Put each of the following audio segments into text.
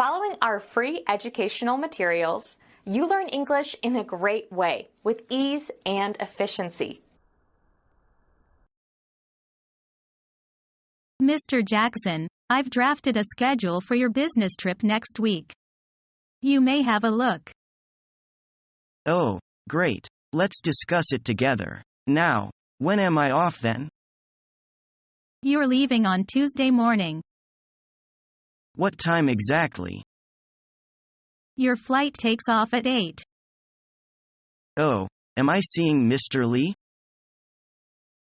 Following our free educational materials, you learn English in a great way with ease and efficiency. Mr. Jackson, I've drafted a schedule for your business trip next week. You may have a look. Oh, great. Let's discuss it together. Now, when am I off then? You're leaving on Tuesday morning. What time exactly? Your flight takes off at 8. Oh, am I seeing Mr. Lee?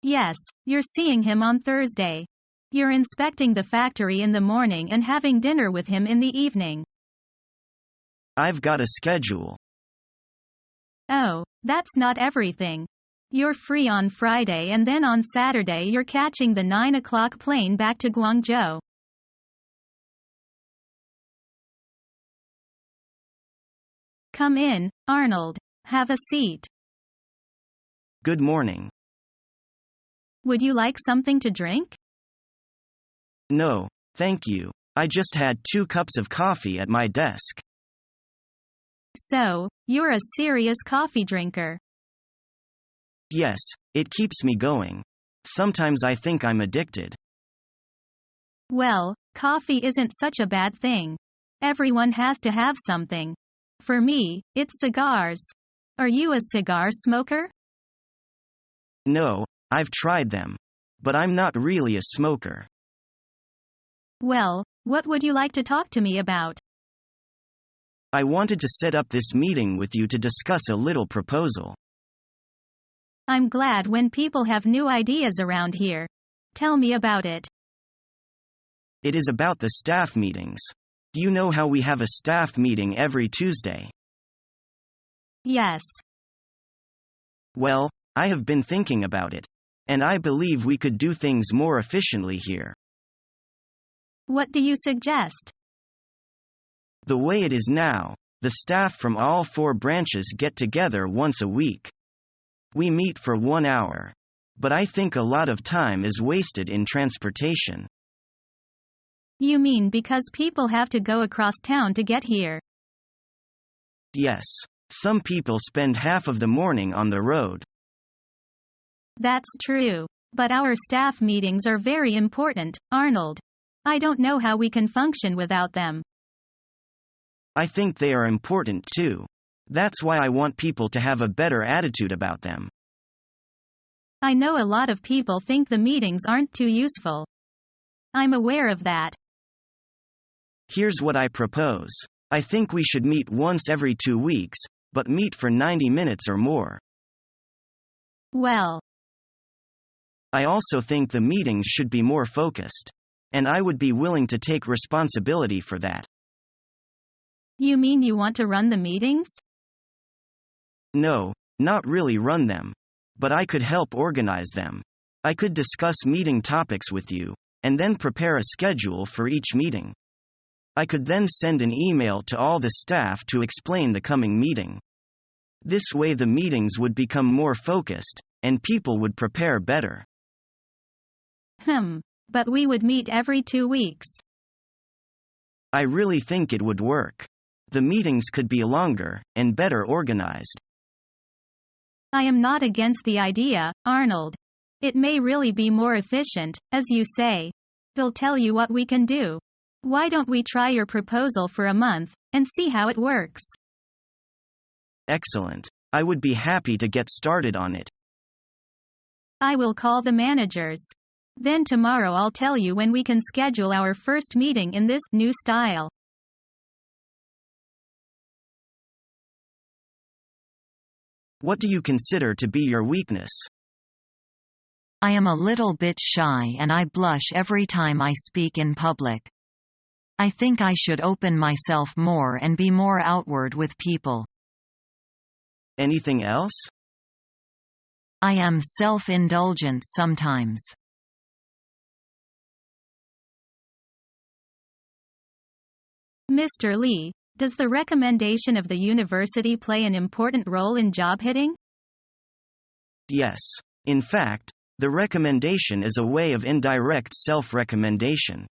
Yes, you're seeing him on Thursday. You're inspecting the factory in the morning and having dinner with him in the evening. I've got a schedule. Oh, that's not everything. You're free on Friday and then on Saturday you're catching the 9 o'clock plane back to Guangzhou. Come in, Arnold. Have a seat. Good morning. Would you like something to drink? No, thank you. I just had 2 cups of coffee at my desk. So, you're a serious coffee drinker. Yes, it keeps me going. Sometimes I think I'm addicted. Well, coffee isn't such a bad thing. Everyone has to have something. For me, it's cigars. Are you a cigar smoker? No, I've tried them. But I'm not really a smoker. Well, what would you like to talk to me about? I wanted to set up this meeting with you to discuss a little proposal. I'm glad when people have new ideas around here. Tell me about it. It is about the staff meetings. You know how we have a staff meeting every Tuesday? Yes. Well, I have been thinking about it. And I believe we could do things more efficiently here. What do you suggest? The way it is now, the staff from all 4 branches get together once a week. We meet for 1 hour. But I think a lot of time is wasted in transportation. You mean because people have to go across town to get here? Yes. Some people spend half of the morning on the road. That's true. But our staff meetings are very important, Arnold. I don't know how we can function without them. I think they are important too. That's why I want people to have a better attitude about them. I know a lot of people think the meetings aren't too useful. I'm aware of that. Here's what I propose. I think we should meet once every 2 weeks, but meet for 90 minutes or more. Well, I also think the meetings should be more focused. And I would be willing to take responsibility for that. you mean you want to run the meetings? No, not really run them. But I could help organize them. I could discuss meeting topics with you, and then prepare a schedule for each meeting. I could then send an email to all the staff to explain the coming meeting. This way the meetings would become more focused, and people would prepare better. But we would meet every 2 weeks. I really think it would work. The meetings could be longer, and better organized. I am not against the idea, Arnold. It may really be more efficient, as you say. They'll tell you what we can do. Why don't we try your proposal for a month, and see how it works? Excellent. I would be happy to get started on it. I will call the managers. Then tomorrow I'll tell you when we can schedule our first meeting in this new style. What do you consider to be your weakness? I am a little bit shy and I blush every time I speak in public. I think I should open myself more and be more outward with people. Anything else? I am self-indulgent sometimes. Mr. Lee, does the recommendation of the university play an important role in job hitting? Yes. In fact, the recommendation is a way of indirect self-recommendation.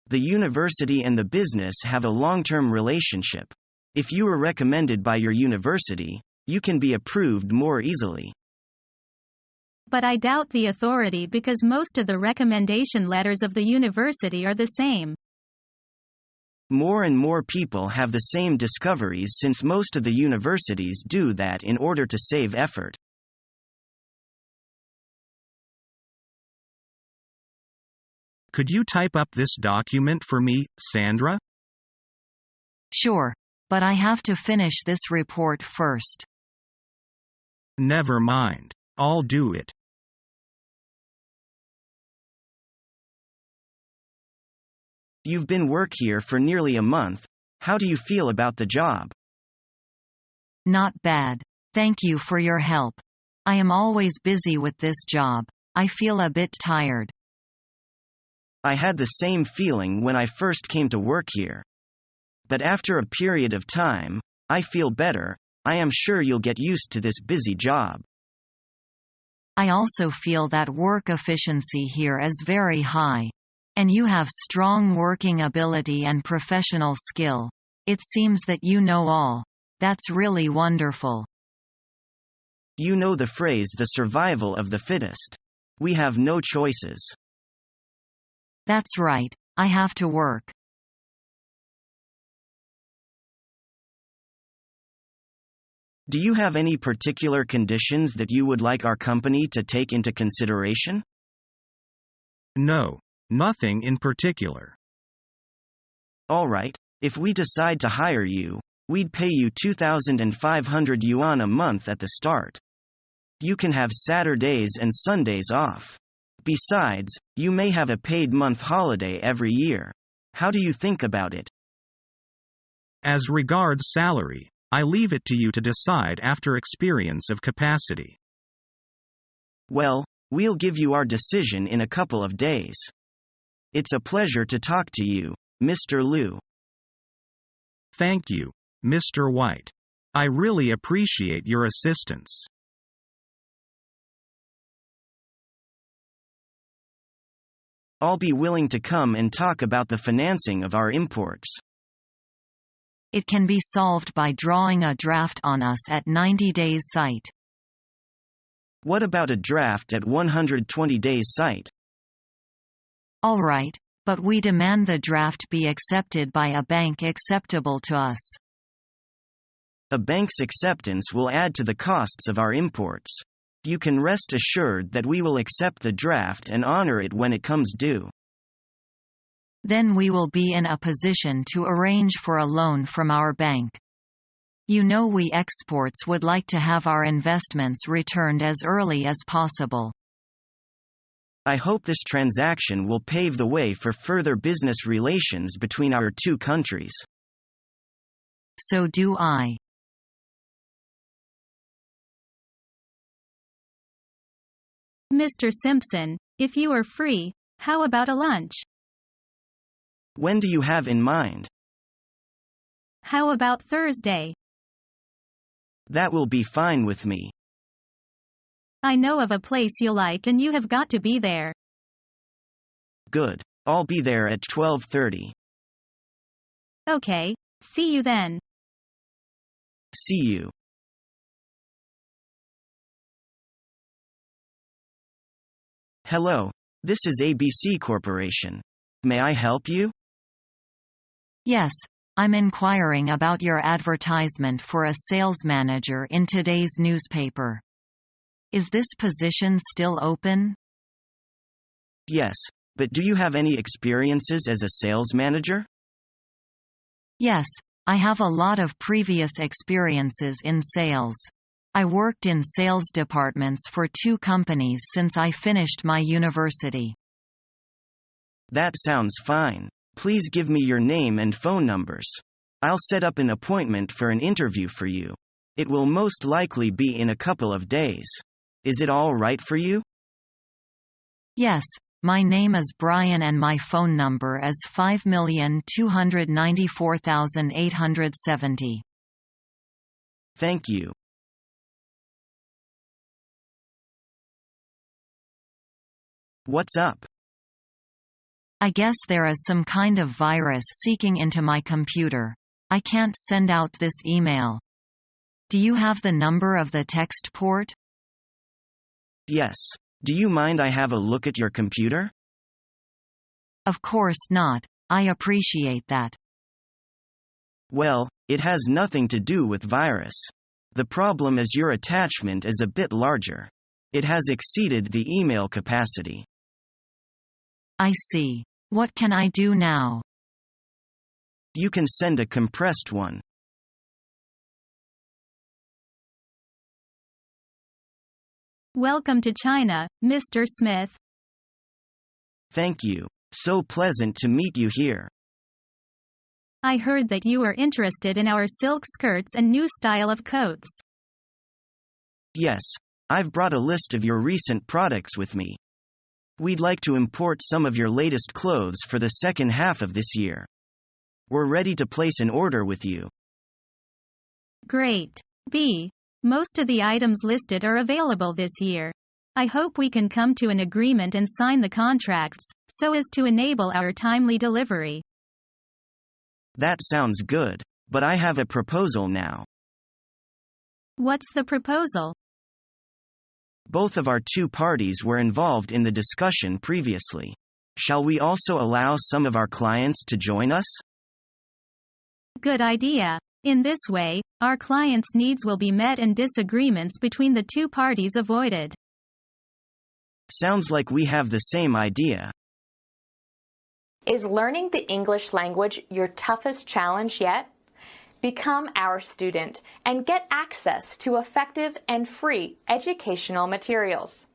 The university and the business have a long-term relationship. If you are recommended by your university, you can be approved more easily. But I doubt the authority because most of the recommendation letters of the university are the same. More and more people have the same discoveries since most of the universities do that in order to save effort. Could you type up this document for me, Sandra? Sure. But I have to finish this report first. Never mind. I'll do it. You've been work here for nearly a month. How do you feel about the job? Not bad. Thank you for your help. I am always busy with this job. I feel a bit tired. I had the same feeling when I first came to work here. But after a period of time, I feel better. I am sure you'll get used to this busy job. I also feel that work efficiency here is very high. And you have strong working ability and professional skill. It seems that you know all. That's really wonderful. You know the phrase, the survival of the fittest. We have no choices. That's right. I have to work. Do you have any particular conditions that you would like our company to take into consideration? No, nothing in particular. All right, if we decide to hire you, we'd pay you 2,500 yuan a month at the start. You can have Saturdays and Sundays off. Besides, you may have a paid month holiday every year. How do you think about it? As regards salary, I leave it to you to decide after experience of capacity. Well, we'll give you our decision in a couple of days. It's a pleasure to talk to you, Mr. Liu. Thank you, Mr. White. I really appreciate your assistance. I'll be willing to come and talk about the financing of our imports. It can be solved by drawing a draft on us at 90 days site. What about a draft at 120 days site? All right, but we demand the draft be accepted by a bank acceptable to us. A bank's acceptance will add to the costs of our imports. You can rest assured that we will accept the draft and honor it when it comes due. Then we will be in a position to arrange for a loan from our bank. You know, we exports would like to have our investments returned as early as possible. I hope this transaction will pave the way for further business relations between our two countries. So do I. Mr. Simpson, if you are free, how about a lunch? When do you have in mind? How about Thursday? That will be fine with me. I know of a place you like and you have got to be there. Good. I'll be there at 12:30. Okay, see you then. See you. Hello. This is ABC Corporation. May I help you? Yes, I'm inquiring about your advertisement for a sales manager in today's newspaper. Is this position still open? Yes, but do you have any experiences as a sales manager? Yes, I have a lot of previous experiences in sales. I worked in sales departments for 2 companies since I finished my university. That sounds fine. Please give me your name and phone numbers. I'll set up an appointment for an interview for you. It will most likely be in a couple of days. Is it all right for you? Yes, my name is Brian and my phone number is 5,294,870. Thank you. What's up? I guess there is some kind of virus seeking into my computer. I can't send out this email. Do you have the number of the text port? Yes. Do you mind I have a look at your computer? Of course not. I appreciate that. Well, it has nothing to do with virus. The problem is your attachment is a bit larger. It has exceeded the email capacity. I see. What can I do now? You can send a compressed one. Welcome to China, Mr. Smith. Thank you. So pleasant to meet you here. I heard that you are interested in our silk skirts and new style of coats. Yes, I've brought a list of your recent products with me. We'd like to import some of your latest clothes for the second half of this year. We're ready to place an order with you. Great. B. Most of the items listed are available this year. I hope we can come to an agreement and sign the contracts, so as to enable our timely delivery. That sounds good, but I have a proposal now. What's the proposal? Both of our two parties were involved in the discussion previously. Shall we also allow some of our clients to join us? Good idea. In this way, our clients' needs will be met and disagreements between the two parties avoided. Sounds like we have the same idea. Is learning the English language your toughest challenge yet? Become our student and get access to effective and free educational materials.